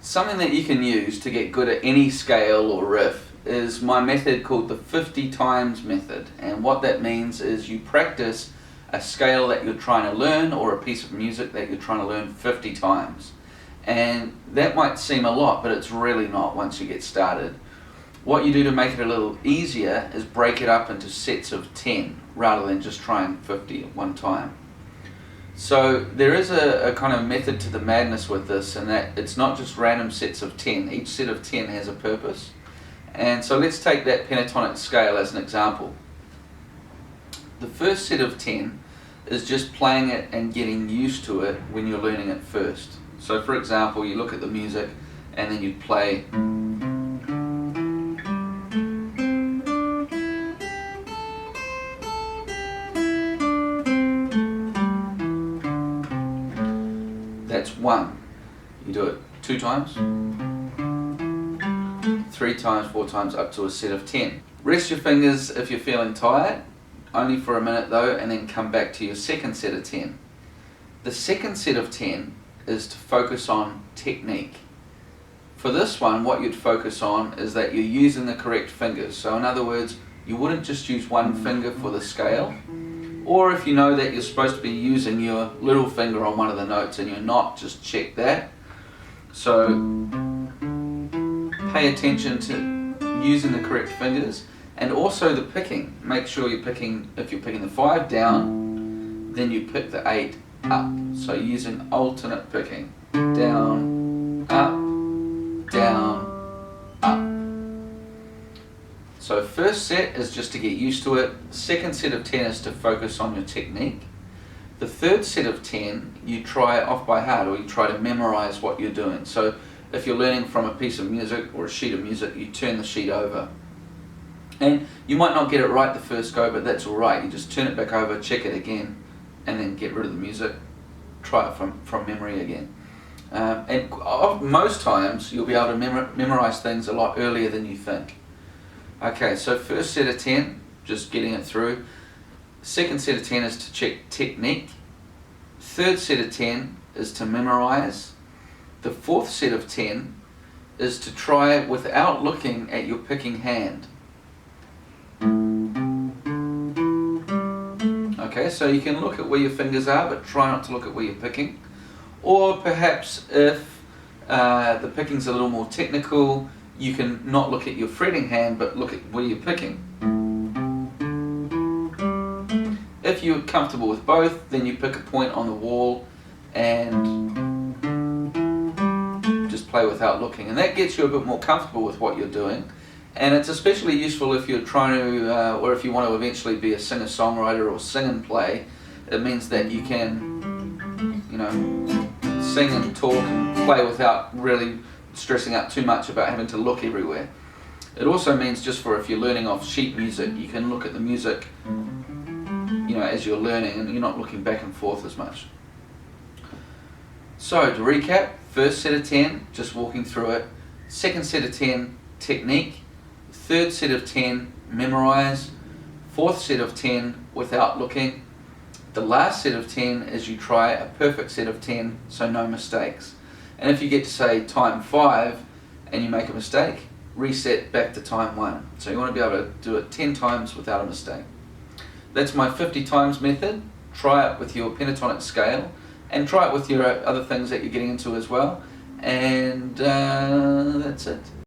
Something that you can use to get good at any scale or riff is my method called the 50 times method. And what that means is you practice a scale that you're trying to learn or a piece of music that you're trying to learn 50 times. And that might seem a lot, but it's really not once you get started. What you do to make it a little easier is break it up into sets of 10 rather than just trying 50 at one time. So there is a kind of method to the madness with this, and that it's not just random sets of 10. Each set of 10 has a purpose. And so let's take that pentatonic scale as an example. The first set of 10 is just playing it and getting used to it when you're learning it first. So for example, you look at the music and then you play . That's 1. You do it 2 times, 3 times, 4 times, up to a set of 10. Rest your fingers if you're feeling tired, only for a minute though, and then come back to your second set of 10. The second set of 10 is to focus on technique. For this one, what you'd focus on is that you're using the correct fingers. So in other words, you wouldn't just use one finger for the scale. Or if you know that you're supposed to be using your little finger on one of the notes and you're not, just check that. So pay attention to using the correct fingers, and also the picking. Make sure you're picking, if you're picking the 5 down, then you pick the 8 up. So using alternate picking. Down, up, up. So first set is just to get used to it. Second set of 10 is to focus on your technique. The third set of 10, you try off by heart, or you try to memorize what you're doing. So if you're learning from a piece of music or a sheet of music, you turn the sheet over. And you might not get it right the first go, but that's alright. You just turn it back over, check it again, and then get rid of the music. Try it from memory again. And most times, you'll be able to memorize things a lot earlier than you think. Okay, so first set of 10, just getting it through. Second set of 10 is to check technique. Third set of 10 is to memorize. The fourth set of 10 is to try without looking at your picking hand. Okay, so you can look at where your fingers are, but try not to look at where you're picking. Or perhaps if the picking's a little more technical, you can not look at your fretting hand, but look at where you're picking. If you're comfortable with both, then you pick a point on the wall and just play without looking. And that gets you a bit more comfortable with what you're doing. And it's especially useful if you're trying to, or if you want to eventually be a singer-songwriter or sing and play. It means that you can, sing and talk and play without really stressing out too much about having to look everywhere. It also means just for if you're learning off sheet music, you can look at the music, as you're learning, and you're not looking back and forth as much. So to recap, first set of 10, just walking through it. Second set of 10, technique. Third set of 10, memorize. Fourth set of 10, without looking. The last set of 10 is you try a perfect set of 10, so no mistakes. And if you get to say time 5 and you make a mistake, reset back to time 1. So you want to be able to do it 10 times without a mistake. That's my 50 times method. Try it with your pentatonic scale, and try it with your other things that you're getting into as well. And that's it.